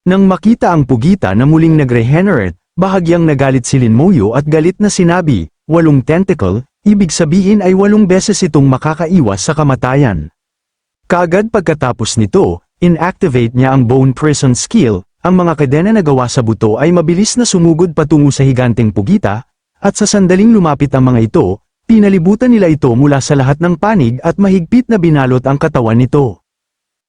Nang makita ang pugita na muling nag-regenerate, bahagyang nagalit si Linmoyo at galit na sinabi, 8 tentacle, ibig sabihin ay 8 beses itong makakaiwas sa kamatayan. Kaagad pagkatapos nito, inactivate niya ang bone prison skill, ang mga kadena na gawa sa buto ay mabilis na sumugod patungo sa higanteng pugita, at sa sandaling lumapit ang mga ito, pinalibutan nila ito mula sa lahat ng panig at mahigpit na binalot ang katawan nito.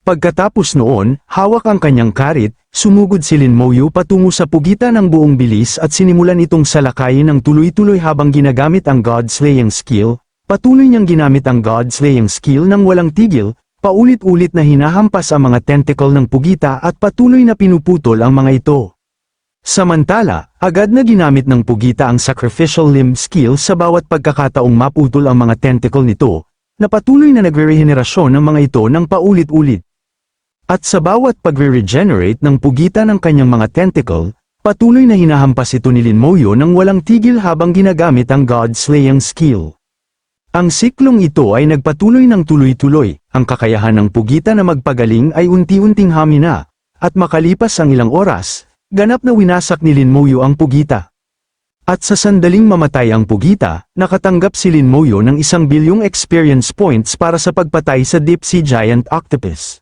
Pagkatapos noon, hawak ang kanyang karit, sumugod si Linmoyo patungo sa pugita ng buong bilis at sinimulan itong salakayin ng tuloy-tuloy habang ginagamit ang God-slaying skill. Patuloy niyang ginamit ang God-slaying skill ng walang tigil, paulit-ulit na hinahampas ang mga tentacle ng pugita at patuloy na pinuputol ang mga ito. Samantala, agad na ginamit ng pugita ang sacrificial limb skill sa bawat pagkakataong maputol ang mga tentacle nito, na patuloy na nagre-rehenerasyon ng mga ito ng paulit-ulit. At sa bawat pagre-regenerate ng pugita ng kanyang mga tentacle, patuloy na hinahampas ito ni Linmoyo ng walang tigil habang ginagamit ang God-slaying skill. Ang siklong ito ay nagpatuloy ng tuloy-tuloy, ang kakayahan ng pugita na magpagaling ay unti-unting hamina, at makalipas ang ilang oras, ganap na winasak ni Linmoyo ang pugita. At sa sandaling mamatay ang pugita, nakatanggap si Linmoyo ng 1 bilyong experience points para sa pagpatay sa deep sea giant octopus.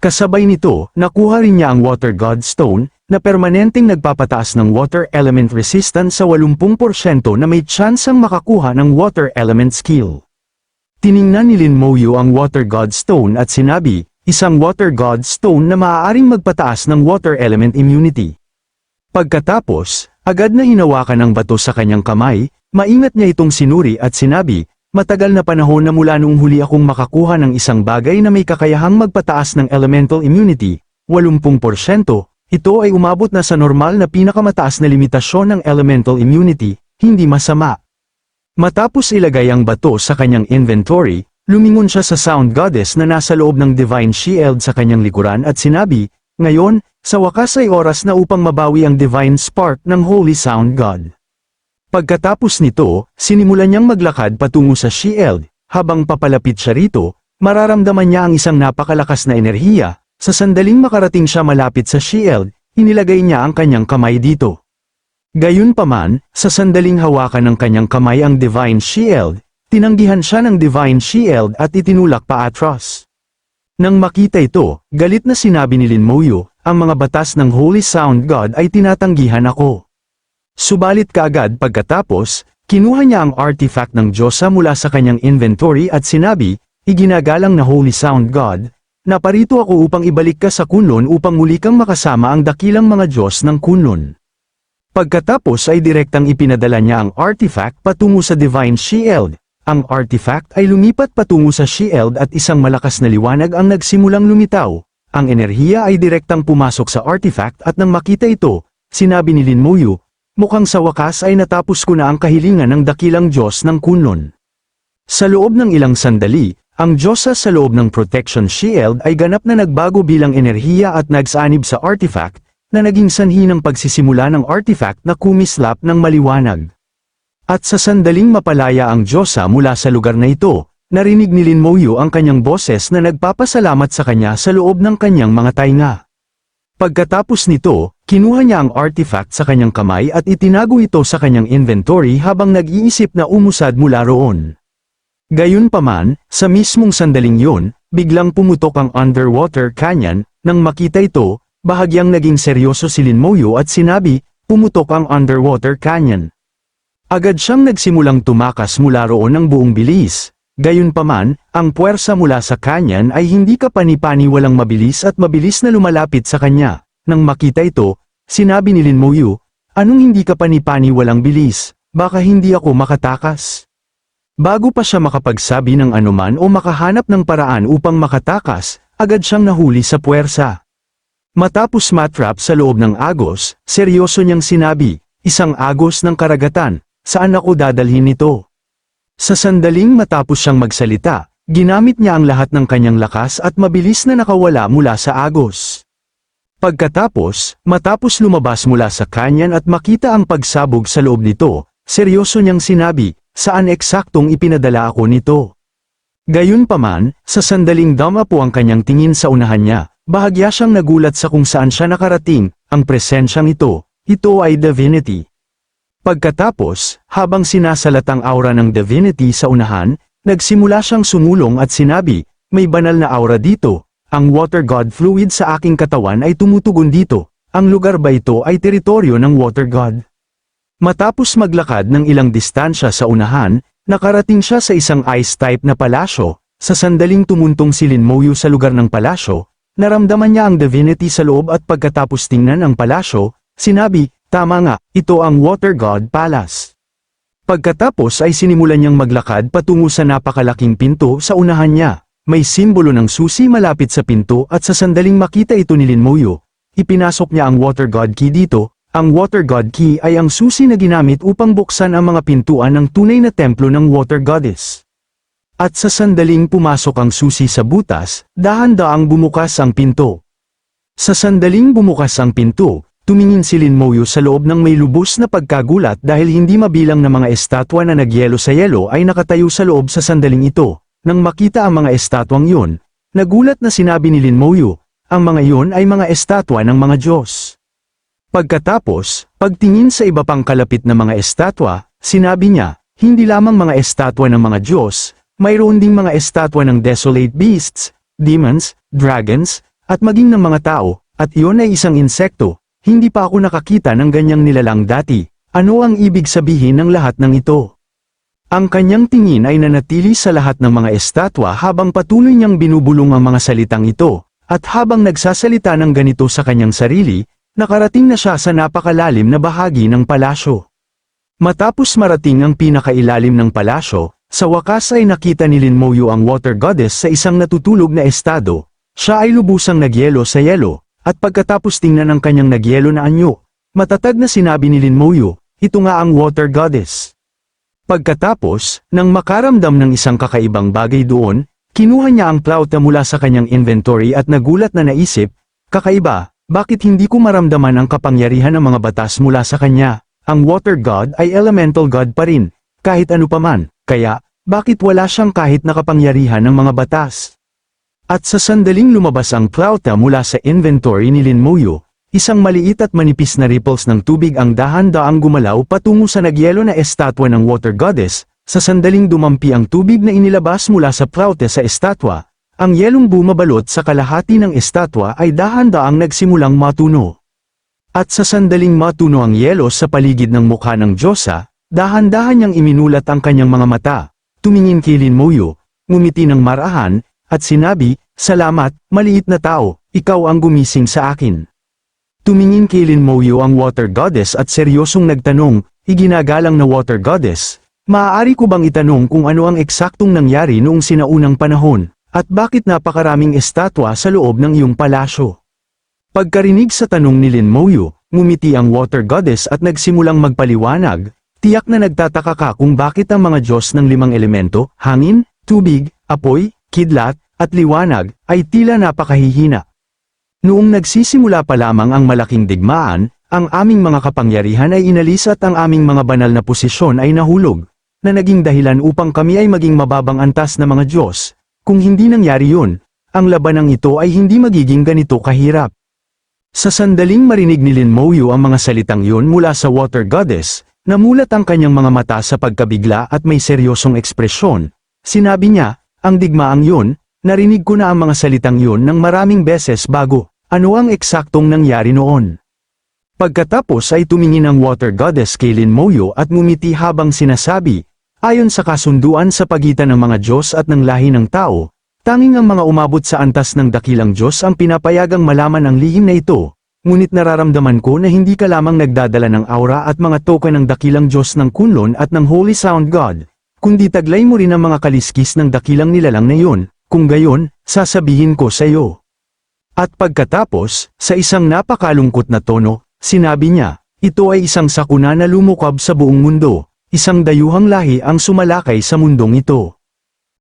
Kasabay nito, nakuha rin niya ang Water God Stone, na permanenteng nagpapataas ng water element resistance sa 80% na may tsansang makakuha ng water element skill. Tiningnan ni Linmoyo ang Water God Stone at sinabi, isang Water God Stone na maaaring magpataas ng water element immunity. Pagkatapos, agad na hinawakan ang bato sa kanyang kamay, maingat niya itong sinuri at sinabi, matagal na panahon na mula noong huli akong makakuha ng isang bagay na may kakayahang magpataas ng elemental immunity, 80%, ito ay umabot na sa normal na pinakamataas na limitasyon ng elemental immunity, hindi masama. Matapos ilagay ang bato sa kanyang inventory, lumingon siya sa Sound Goddess na nasa loob ng Divine Shield sa kanyang likuran at sinabi, ngayon, sa wakas ay oras na upang mabawi ang Divine Spark ng Holy Sound God. Pagkatapos nito, sinimulan niyang maglakad patungo sa shield, habang papalapit siya rito, mararamdaman niya ang isang napakalakas na enerhiya, sa sandaling makarating siya malapit sa shield, inilagay niya ang kanyang kamay dito. Gayunpaman, sa sandaling hawakan ng kanyang kamay ang Divine Shield, tinanggihan siya ng Divine Shield at itinulak paatras. Nang makita ito, galit na sinabi ni Linmoyo, ang mga batas ng Holy Sound God ay tinatanggihan ako. Subalit kaagad pagkatapos, kinuha niya ang artifact ng Diyosa mula sa kanyang inventory at sinabi, iginagalang na Holy Sound God, naparito ako upang ibalik ka sa Kunlun upang muli kang makasama ang dakilang mga Diyos ng Kunlun. Pagkatapos ay direktang ipinadala niya ang artifact patungo sa Divine Shield. Ang artifact ay lumipat patungo sa shield at isang malakas na liwanag ang nagsimulang lumitaw. Ang enerhiya ay direktang pumasok sa artifact at nang makita ito, sinabi ni Linmoyo, mukhang sa wakas ay natapos ko na ang kahilingan ng dakilang Diyos ng Kunlun. Sa loob ng ilang sandali, ang Diyosa sa loob ng Protection Shield ay ganap na nagbago bilang enerhiya at nagsanib sa artifact, na naging sanhi ng pagsisimula ng artifact na kumislap ng maliwanag. At sa sandaling mapalaya ang Diyosa mula sa lugar na ito, narinig ni Linmoyo ang kanyang boses na nagpapasalamat sa kanya sa loob ng kanyang mga tainga. Pagkatapos nito, kinuha niya ang artifact sa kanyang kamay at itinago ito sa kanyang inventory habang nag-iisip na umusad mula roon. Gayunpaman, sa mismong sandaling yun, biglang pumutok ang underwater canyon. Nang makita ito, bahagyang naging seryoso si Linmoyo at sinabi, pumutok ang underwater canyon. Agad siyang nagsimulang tumakas mula roon ng buong bilis. Gayunpaman, ang puwersa mula sa canyon ay hindi kapani-pani walang mabilis at mabilis na lumalapit sa kanya. Nang makita ito, sinabi ni Linmoyo, anong hindi kapani-pani walang bilis, baka hindi ako makatakas. Bago pa siya makapagsabi ng anuman o makahanap ng paraan upang makatakas, agad siyang nahuli sa puwersa. Matapos matrap sa loob ng agos, seryoso niyang sinabi, isang agos ng karagatan, saan ako dadalhin nito? Sa sandaling matapos siyang magsalita, ginamit niya ang lahat ng kanyang lakas at mabilis na nakawala mula sa agos. Pagkatapos, matapos lumabas mula sa canyon at makita ang pagsabog sa loob nito, seryoso niyang sinabi, saan eksaktong ipinadala ako nito? Gayunpaman, sa sandaling dama po ang kanyang tingin sa unahan niya, Bahagya siyang nagulat sa kung saan siya nakarating, ang presensyang ito ay divinity. Pagkatapos, habang sinasalat ang aura ng divinity sa unahan, nagsimula siyang sumulong at sinabi, may banal na aura dito, ang water god fluid sa aking katawan ay tumutugon dito, ang lugar ba ito ay teritoryo ng water god? Matapos maglakad ng ilang distansya sa unahan, nakarating siya sa isang ice-type na palasyo, sa sandaling tumuntong si Lin Moyu sa lugar ng palasyo, naramdaman niya ang divinity sa loob at pagkatapos tingnan ang palasyo, sinabi, tama nga, ito ang Water God Palace. Pagkatapos ay sinimulan niyang maglakad patungo sa napakalaking pinto sa unahan niya. May simbolo ng susi malapit sa pinto at sa sandaling makita ito ni Lin Moyu, ipinasok niya ang Water God Key dito. Ang Water God Key ay ang susi na ginamit upang buksan ang mga pintuan ng tunay na templo ng Water Goddess. At sa sandaling pumasok ang susi sa butas, dahan-daang bumukas ang pinto. Sa sandaling bumukas ang pinto, tumingin si Lin Moyu sa loob ng may lubos na pagkagulat dahil hindi mabilang na mga estatwa na nagyelo sa yelo ay nakatayo sa loob sa sandaling ito. Nang makita ang mga estatwang yun, nagulat na sinabi ni Lin Moyu, ang mga yun ay mga estatwa ng mga Diyos. Pagkatapos, pagtingin sa iba pang kalapit na mga estatwa, sinabi niya, hindi lamang mga estatwa ng mga Diyos, mayroon ding mga estatwa ng desolate beasts, demons, dragons, at maging ng mga tao, at iyon ay isang insekto. Hindi pa ako nakakita ng ganyang nilalang dati. Ano ang ibig sabihin ng lahat ng ito? Ang kanyang tingin ay nanatili sa lahat ng mga estatwa habang patuloy niyang binubulong ang mga salitang ito, at habang nagsasalita ng ganito sa kanyang sarili, nakarating na siya sa napakalalim na bahagi ng palasyo. Matapos marating ang pinakailalim ng palasyo, sa wakas ay nakita ni Lin Moyu ang Water Goddess sa isang natutulog na estado. Siya ay lubusang nagyelo sa yelo, at pagkatapos tingnan ang kanyang nagyelo na anyo, matatag na sinabi ni Lin Moyu, ito nga ang Water Goddess. Pagkatapos, nang makaramdam ng isang kakaibang bagay doon, kinuha niya ang plauta mula sa kanyang inventory at nagulat na naisip, kakaiba, bakit hindi ko maramdaman ang kapangyarihan ng mga batas mula sa kanya? Ang Water God ay Elemental God pa rin, kahit ano paman, kaya, bakit wala siyang kahit nakapangyarihan ng mga batas? At sa sandaling lumabas ang plauta mula sa inventory ni Lin Moyu, isang maliit at manipis na ripples ng tubig ang dahan-daang gumalaw patungo sa nagyelo na estatwa ng Water Goddess. Sa sandaling dumampi ang tubig na inilabas mula sa plauta sa estatwa, ang yelong bumabalot sa kalahati ng estatwa ay dahan-daang nagsimulang matuno. At sa sandaling matuno ang yelo sa paligid ng mukha ng Diyosa, dahan-dahan niyang iminulat ang kanyang mga mata, tumingin kay Lin Moyu, ngumiti ng marahan, at sinabi, salamat, maliit na tao, ikaw ang gumising sa akin. Tumingin kay Lin Moyu ang Water Goddess at seryosong nagtanong, iginagalang na Water Goddess, maaari ko bang itanong kung ano ang eksaktong nangyari noong sinaunang panahon, at bakit napakaraming estatwa sa loob ng iyong palasyo? Pagkarinig sa tanong ni Lin Moyu, ngumiti ang Water Goddess at nagsimulang magpaliwanag, tiyak na nagtataka ka kung bakit ang mga Diyos ng 5 elemento, hangin, tubig, apoy, kidlat, at liwanag, ay tila napakahihina. Noong nagsisimula pa lamang ang malaking digmaan, ang aming mga kapangyarihan ay inalis at ang aming mga banal na posisyon ay nahulog, na naging dahilan upang kami ay maging mababang antas na mga Diyos. Kung hindi nangyari yun, ang labanang ito ay hindi magiging ganito kahirap. Sa sandaling marinig ni Lin Moyu ang mga salitang yun mula sa Water Goddess, namulat ang kanyang mga mata sa pagkabigla at may seryosong ekspresyon. Sinabi niya, ang digmaang yun, narinig ko na ang mga salitang yun ng maraming beses bago, ano ang eksaktong nangyari noon? Pagkatapos ay tumingin ang Water Goddess kay Lin Moyu at ngumiti habang sinasabi, ayon sa kasunduan sa pagitan ng mga Diyos at ng lahi ng tao, tanging ang mga umabot sa antas ng dakilang Diyos ang pinapayagang malaman ang lihim na ito. Ngunit nararamdaman ko na hindi ka lamang nagdadala ng aura at mga token ng dakilang Diyos ng Kunlun at ng Holy Sound God, kundi taglay mo rin ang mga kaliskis ng dakilang nilalang na yun, kung gayon, sasabihin ko sa iyo. At pagkatapos, sa isang napakalungkot na tono, sinabi niya, ito ay isang sakuna na lumukab sa buong mundo, isang dayuhang lahi ang sumalakay sa mundong ito.